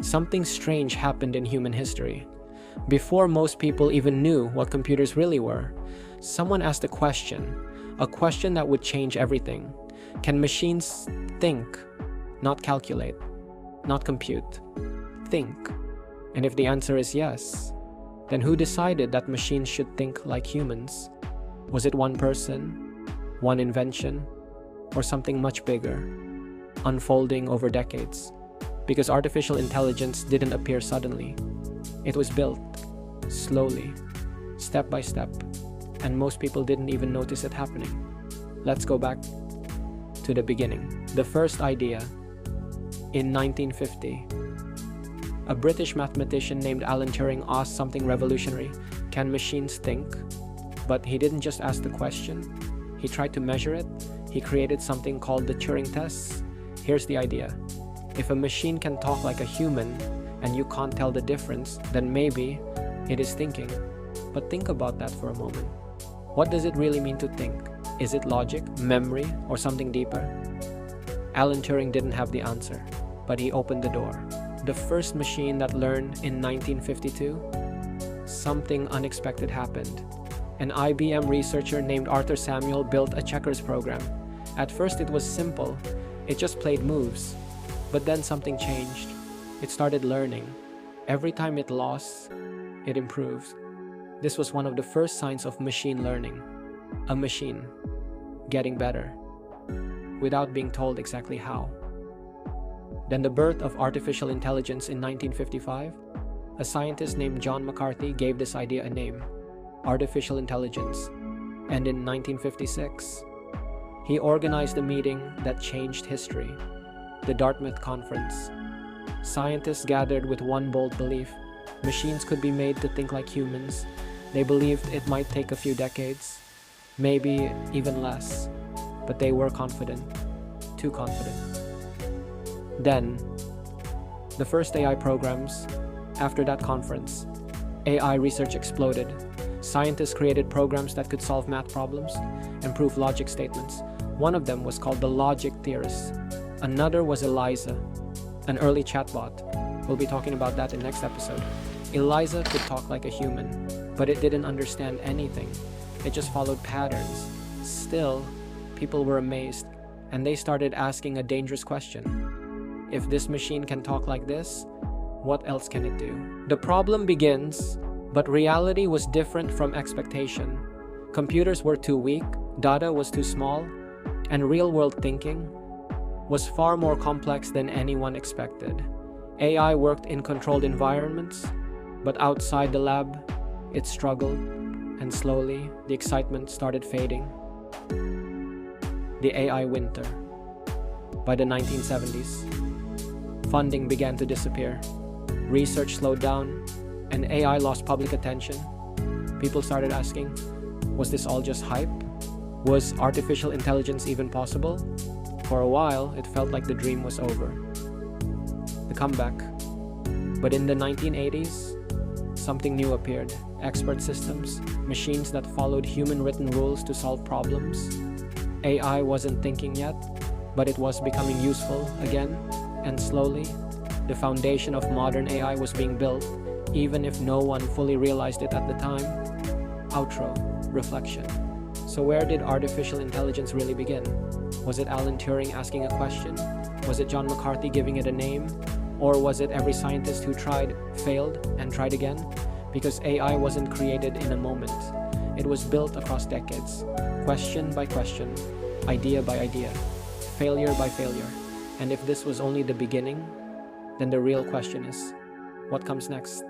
something strange happened in human history. Before most people even knew what computers really were, someone asked a question that would change everything. Can machines think, not calculate, not compute? Think. And if the answer is yes, then who decided that machines should think like humans? Was it one person, one invention, or something much bigger, unfolding over decades? Because artificial intelligence didn't appear suddenly. It was built, slowly, step by step, and most people didn't even notice it happening. Let's go back to the beginning. The first idea, in 1950, a British mathematician named Alan Turing asked something revolutionary: can machines think? But he didn't just ask the question, he tried to measure it. He created something called the Turing tests. Here's the idea. If a machine can talk like a human and you can't tell the difference, then maybe it is thinking. But think about that for a moment. What does it really mean to think? Is it logic, memory, or something deeper? Alan Turing didn't have the answer, but he opened the door. The first machine that learned in 1952, something unexpected happened. An IBM researcher named Arthur Samuel built a checkers program. At first it was simple, it just played moves. But then something changed. It started learning. Every time it lost, it improved. This was one of the first signs of machine learning. A machine getting better without being told exactly how. Then the birth of artificial intelligence in 1955. A scientist named John McCarthy gave this idea a name, artificial intelligence. And in 1956, he organized a meeting that changed history, the Dartmouth Conference. Scientists gathered with one bold belief: machines could be made to think like humans. They believed it might take a few decades, maybe even less, but they were confident, too confident. Then, the first AI programs. After that conference, AI research exploded. Scientists created programs that could solve math problems and prove logic statements. One of them was called the logic theorist. Another was Eliza, an early chatbot. We'll be talking about that in next episode. Eliza could talk like a human, but it didn't understand anything. It just followed patterns. Still, people were amazed, and they started asking a dangerous question. If this machine can talk like this, what else can it do? The problem begins, but reality was different from expectation. Computers were too weak, data was too small, and real-world thinking was far more complex than anyone expected. AI worked in controlled environments, but outside the lab, it struggled, and slowly, the excitement started fading. The AI winter. By the 1970s, funding began to disappear. Research slowed down, and AI lost public attention. People started asking, was this all just hype? Was artificial intelligence even possible? For a while, it felt like the dream was over. The comeback. But in the 1980s, something new appeared. Expert systems, machines that followed human-written rules to solve problems. AI wasn't thinking yet, but it was becoming useful again, and slowly, the foundation of modern AI was being built, even if no one fully realized it at the time. Outro. Reflection. So where did artificial intelligence really begin? Was it Alan Turing asking a question? Was it John McCarthy giving it a name? Or was it every scientist who tried, failed, and tried again? Because AI wasn't created in a moment. It was built across decades, question by question, idea by idea, failure by failure. And if this was only the beginning, then the real question is, what comes next?